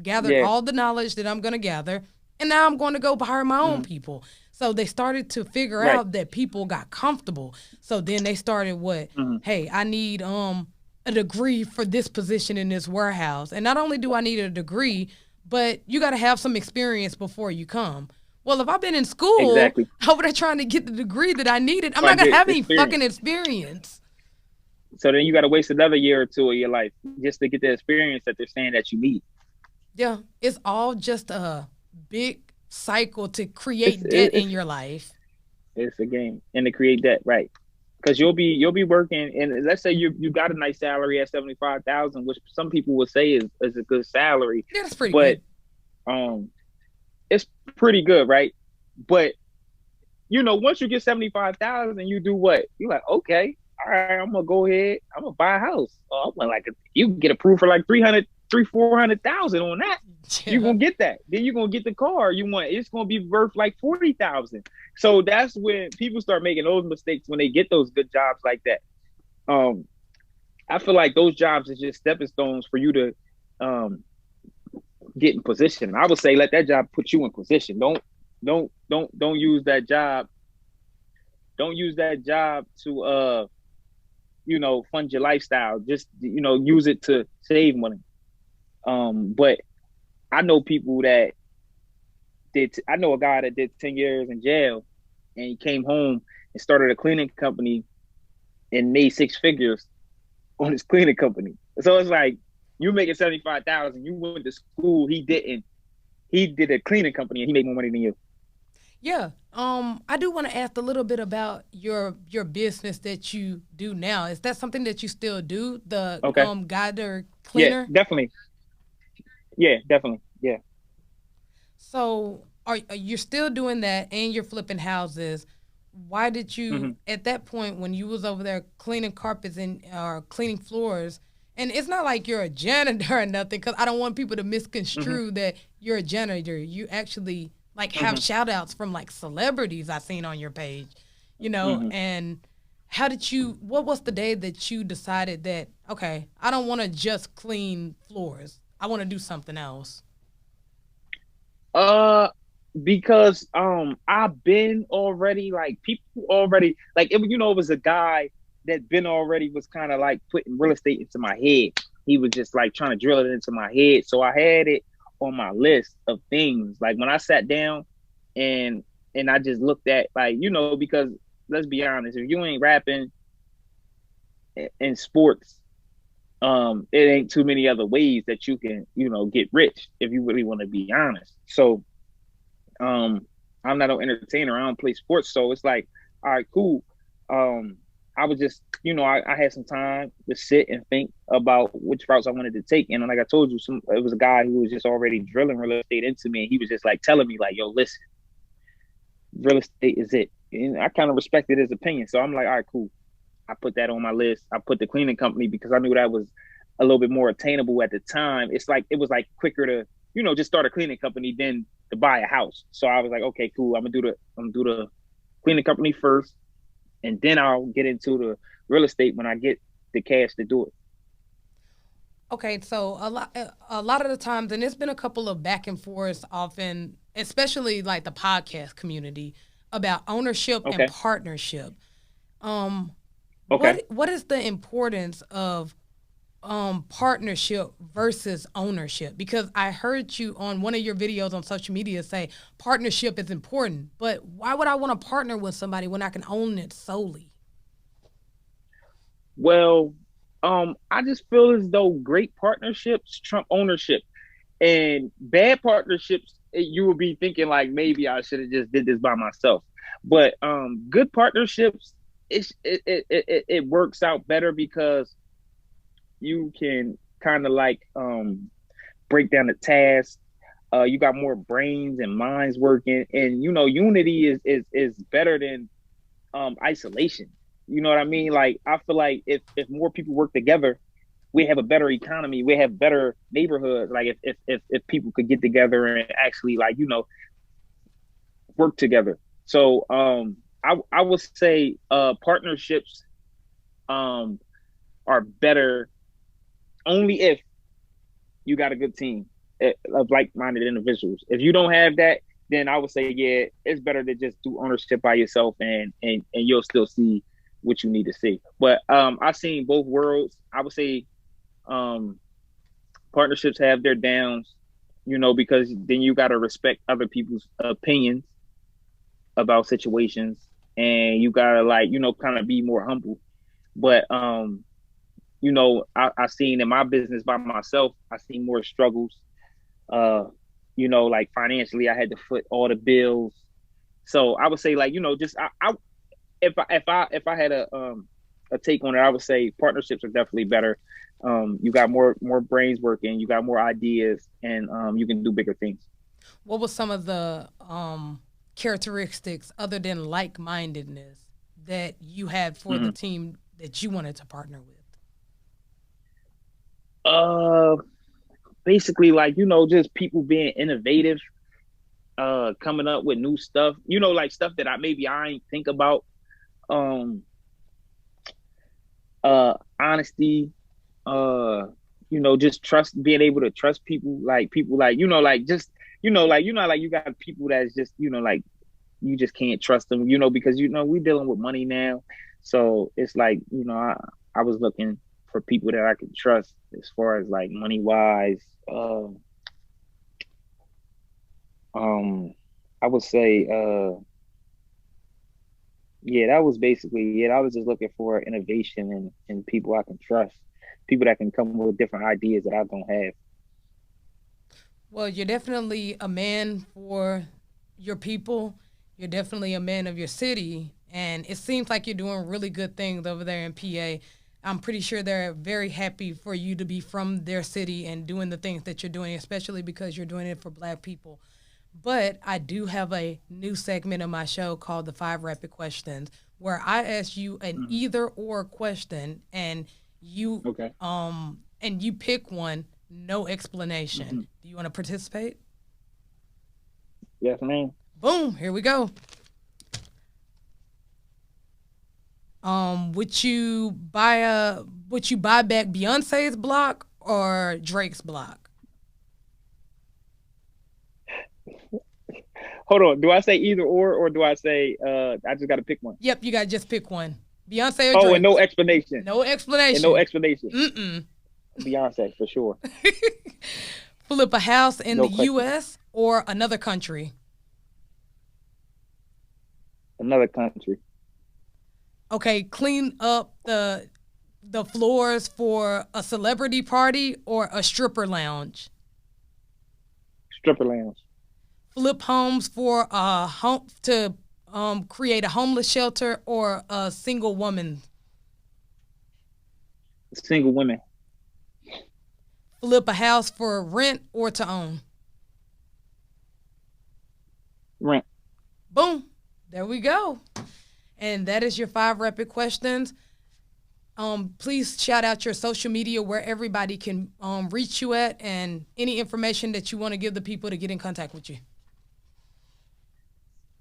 gathered Yeah. all the knowledge that I'm gonna gather, and now I'm going to go hire my own Mm-hmm. people. So they started to figure Right. out that people got comfortable. So then they started what? Mm-hmm. Hey, I need a degree for this position in this warehouse. And not only do I need a degree, but you got to have some experience before you come. Well, if I've been in school Exactly. over there trying to get the degree that I needed, I'm I not going to get have any experience. fucking experience. So then you got to waste another year or two of your life just to get the experience that they're saying that you need. Yeah, it's all just a big cycle to create debt in your life. It's a game, and to create that, right? Because you'll be working, and let's say you got a nice salary at 75,000, which some people would say is a good salary, Yeah, that's pretty but good. it's pretty good, right? But once you get 75,000, you do what? You're like, okay, all right, I'm gonna go ahead, I'm gonna buy a house. Oh, I'm like, you can get approved for like 400,000 on that. You're Yeah. gonna get that. Then you're gonna get the car you want. It's gonna be worth like 40,000. So that's when people start making those mistakes when they get those good jobs like that. I feel like those jobs is just stepping stones for you to get in position. I would say let that job put you in position. Don't use that job. Don't use that job to fund your lifestyle. Just use it to save money. But I know people that I know a guy that did 10 years in jail, and he came home and started a cleaning company and made 6 figures on his cleaning company. So it's like, you making 75,000. You went to school. He didn't. He did a cleaning company and he made more money than you. Yeah. I do want to ask a little bit about your business that you do now. Is that something that you still do? The Okay. guider Yeah, cleaner? definitely. Yeah, definitely. Yeah. So are you still doing that and you're flipping houses? Why did Mm-hmm. you at that point when you was over there cleaning carpets and cleaning floors? And it's not like you're a janitor or nothing, because I don't want people to Mm-hmm. misconstrue that you're a janitor. You actually like have Mm-hmm. shout outs from like celebrities I seen on your page, Mm-hmm. and what was the day that you decided that, okay, I don't want to just clean floors. I want to do something else. Uh, because I've been already, like, people already, like, it was a guy that been already was kind of like putting real estate into my head. He was just like trying to drill it into my head. So I had it on my list of things. Like when I sat down and I just looked at, like, because let's be honest, if you ain't rapping in sports, it ain't too many other ways that you can, get rich if you really want to be honest. So um, I'm not an entertainer. I don't play sports, so it's like, all right, cool. Um, I was just, I had some time to sit and think about which routes I wanted to take, and like I told you, it was a guy who was just already drilling real estate into me, and he was just like telling me, like, yo, listen, real estate is it, and I kind of respected his opinion. So I'm like, all right, cool. I put that on my list. I put the cleaning company because I knew that was a little bit more attainable at the time. It was like quicker to, just start a cleaning company than to buy a house. So I was like, okay, cool. I'm gonna do the cleaning company first, and then I'll get into the real estate when I get the cash to do it. Okay, so a lot of the times, and there's been a couple of back and forths often, especially like the podcast community, about ownership and Okay. partnership. Um, Okay. what is the importance of partnership versus ownership? Because I heard you on one of your videos on social media say partnership is important, but why would I want to partner with somebody when I can own it solely? Well, I just feel as though great partnerships trump ownership. And bad partnerships, you will be thinking like maybe I should have just did this by myself. But good partnerships, it works out better because you can kind of like break down the task. You got more brains and minds working, and you know, unity is better than isolation. You know what I mean? Like I feel like if more people work together, we have a better economy. We have better neighborhoods. Like if people could get together and actually like you know work together. So I would say partnerships um are better only if you got a good team of like-minded individuals. If you don't have that, then I would say, yeah, it's better to just do ownership by yourself, and you'll still see what you need to see. But I've seen both worlds. I would say um, partnerships have their downs, you know, because then you got to respect other people's opinions about situations, and you gotta like, you know, kind of be more humble. But you know, I seen in my business by myself, I seen more struggles. Uh, you know, like financially, I had to foot all the bills. So I would say, like, you know, just I if I had a take on it, I would say partnerships are definitely better. You got more brains working, you got more ideas, and you can do bigger things. What was some of the characteristics other than like mindedness that you had for the Mm-hmm. team that you wanted to partner with? Uh, Basically, like you know, just people being innovative, coming up with new stuff. You know, like stuff that I ain't think about. Um, Honesty, uh you know, just trust, being able to trust people like you know, like just you know, like you know, like you got people that's just you know, like you just can't trust them, you know, because you know we dealing with money now. So it's like you know, I was looking for people that I could trust as far as like money wise. Um I would say yeah, that was basically it. I was just looking for innovation and people I can trust, people that can come with different ideas that I don't have. Well, you're definitely a man for your people. You're definitely a man of your city. And it seems like you're doing really good things over there in PA. I'm pretty sure they're very happy for you to be from their city and doing the things that you're doing, especially because you're doing it for black people. But I do have a new segment of my show called the Five Rapid Questions, where I ask you an Mhm. either or question, you Okay. and you pick one, no explanation. Hmm. Do you want to participate? Yes, ma'am. Boom, here we go. Would you buy back Beyonce's block or Drake's block? Hold on. Do I say either or do I say I just got to pick one? Yep, you got to just pick one. Beyonce or Oh, and Drake? no explanation. No And no explanation. explanation. Mm-mm. Beyonce for sure. Flip a house in the No question. U.S. or another country? Another country. Okay, clean up the floors for a celebrity party or a stripper lounge? Stripper lounge. Flip homes for a home to create a homeless shelter or a single woman? Single women. Flip a house for rent or to own? Rent. Boom. There we go. And that is your five rapid questions. Please shout out your social media where everybody can reach you at and any information that you want to give the people to get in contact with you.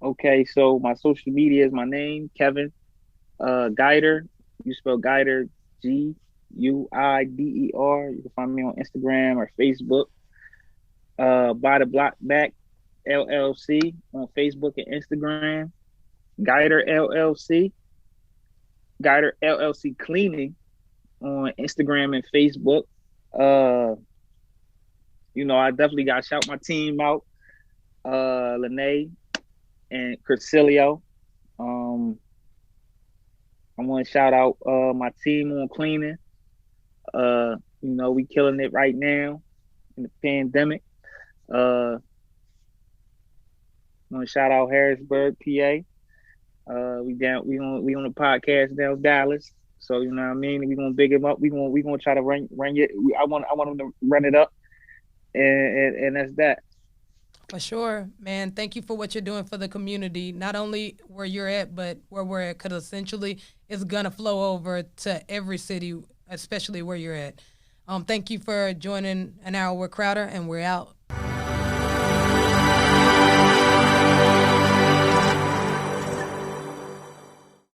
Okay, so my social media is my name, Kevin Guider. You spell Guider Guider. You can find me on Instagram or Facebook. Buy the Block Back LLC on Facebook and Instagram. Guider LLC. Guider LLC Cleaning on Instagram and Facebook. Uh, you know, I definitely got to shout my team out. Lene and Curcilio. Um, I want to shout out my team on cleaning. You know, we killing it right now in the pandemic. Want to shout out Harrisburg, PA. We on the podcast down Dallas. So you know what I mean. We gonna big him up. We gonna try to run it. I want him to run it up, and that's that. For sure, man. Thank you for what you're doing for the community, not only where you're at, but where we're at, because essentially it's going to flow over to every city, especially where you're at. Thank you for joining An Hour with Crowder, and we're out.